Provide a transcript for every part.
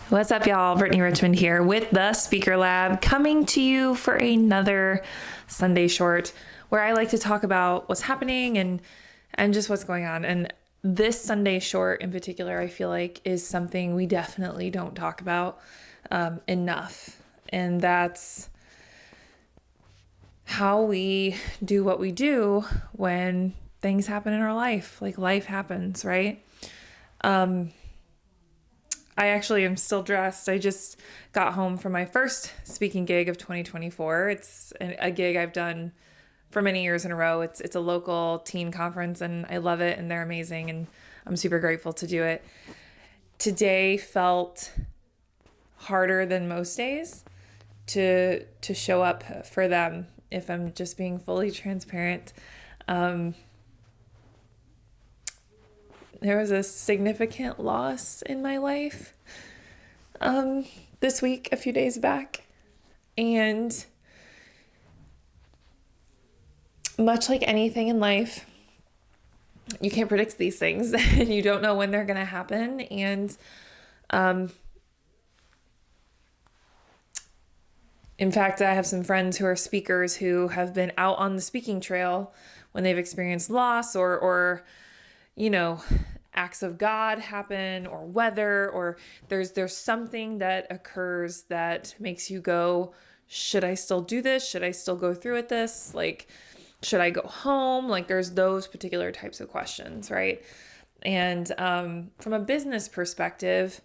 What's up, y'all? Brittany Richmond here with the Speaker Lab, coming to you for another Sunday short where I like to talk about what's happening and just what's going on. And this Sunday short in particular, I feel like is something we definitely don't talk about enough. And that's how we do what we do when things happen in our life. Like life happens, right? I actually am still dressed. I just got home from my first speaking gig of 2024. It's a gig I've done for many years in a row. It's a local teen conference and I love it and they're amazing and I'm super grateful to do it. Today felt harder than most days to show up for them, if I'm just being fully transparent. There was a significant loss in my life this week, a few days back. And much like anything in life, you can't predict these things and you don't know when they're going to happen. And in fact, I have some friends who are speakers who have been out on the speaking trail when they've experienced loss or you know, acts of God happen or weather, or there's something that occurs that makes you go, should I still do this? Should I still go through with this? Like, should I go home? Like there's those particular types of questions, right? And from a business perspective,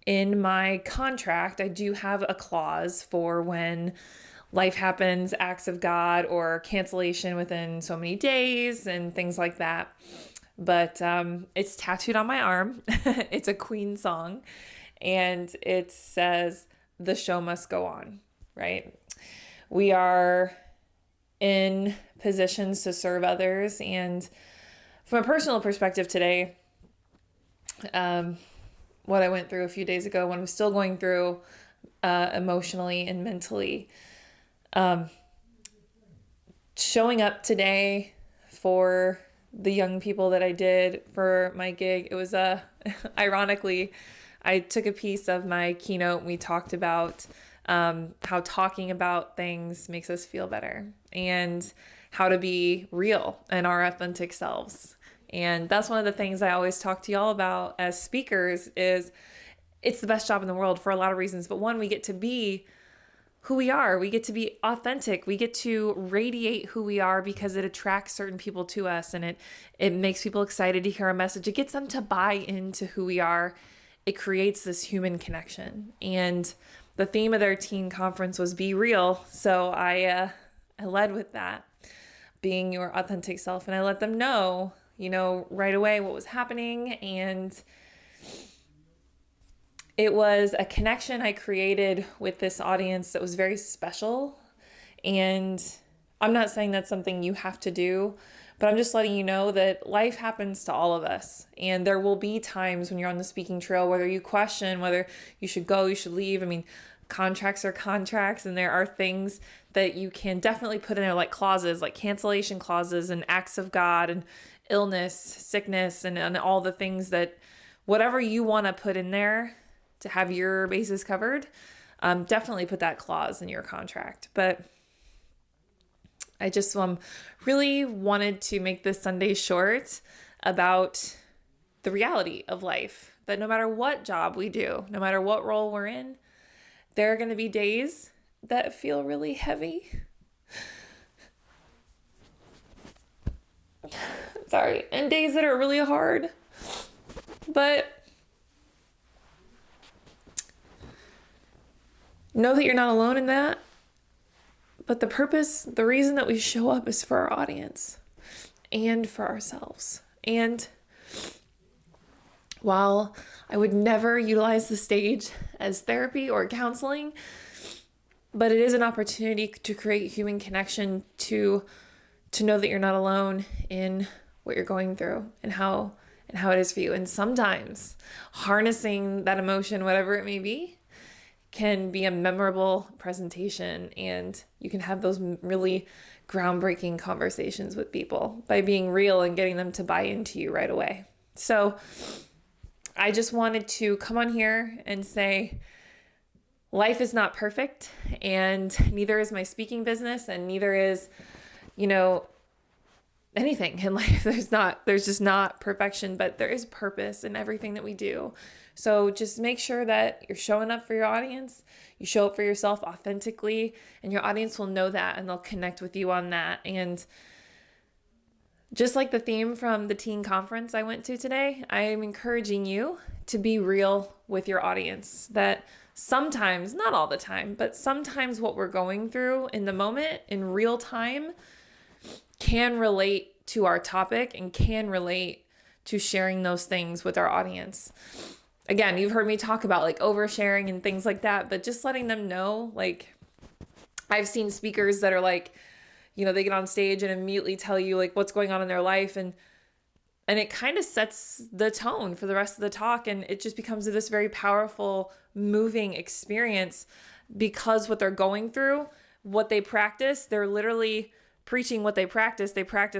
in my contract, I do have a clause for when life happens, acts of God, or cancellation within so many days and things like that. But it's tattooed on my arm. It's a Queen song. And it says, the show must go on, right? We are in positions to serve others. And from a personal perspective today, what I went through a few days ago, when I'm still going through emotionally and mentally, showing up today for the young people that I did for my gig, it was ironically, I took a piece of my keynote and we talked about how talking about things makes us feel better and how to be real and our authentic selves. And that's one of the things I always talk to y'all about as speakers is it's the best job in the world for a lot of reasons. But one, we get to be who we are. We get to be authentic. We get to radiate who we are because it attracts certain people to us and it makes people excited to hear our message. It gets them to buy into who we are. It creates this human connection. And the theme of their teen conference was be real. So I led with that, being your authentic self. And I let them know, right away what was happening. And it was a connection I created with this audience that was very special. And I'm not saying that's something you have to do, but I'm just letting you know that life happens to all of us. And there will be times when you're on the speaking trail, whether you question whether you should go, you should leave. I mean, contracts are contracts, and there are things that you can definitely put in there, like clauses, like cancellation clauses and acts of God and illness, sickness, and all the things that whatever you want to put in there to have your bases covered, definitely put that clause in your contract. But I just really wanted to make this Sunday short about the reality of life, that no matter what job we do, no matter what role we're in, there are going to be days that feel really heavy. Sorry. And days that are really hard. But know that you're not alone in that. But the reason that we show up is for our audience and for ourselves. And while I would never utilize the stage as therapy or counseling, but it is an opportunity to create human connection, to know that you're not alone in what you're going through and how it is for you. And sometimes harnessing that emotion, whatever it may be, can be a memorable presentation, and you can have those really groundbreaking conversations with people by being real and getting them to buy into you right away. So I just wanted to come on here and say life is not perfect, and neither is my speaking business, and neither is, anything in life. There's just not perfection, but there is purpose in everything that we do. So just make sure that you're showing up for your audience, you show up for yourself authentically, and your audience will know that and they'll connect with you on that. And just like the theme from the teen conference I went to today, I am encouraging you to be real with your audience. That sometimes, not all the time, but sometimes what we're going through in the moment, in real time, can relate to our topic and can relate to sharing those things with our audience. Again, you've heard me talk about like oversharing and things like that, but just letting them know, like I've seen speakers that are like, they get on stage and immediately tell you like what's going on in their life, and it kind of sets the tone for the rest of the talk, and it just becomes this very powerful, moving experience because what they're going through, what they practice, they're literally preaching what they practice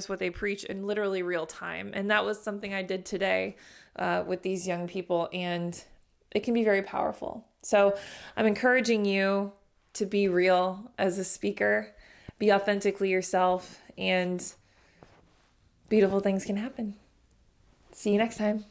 what they preach in literally real time. And that was something I did today with these young people, and it can be very powerful. So I'm encouraging you to be real as a speaker, be authentically yourself, and beautiful things can happen. See you next time.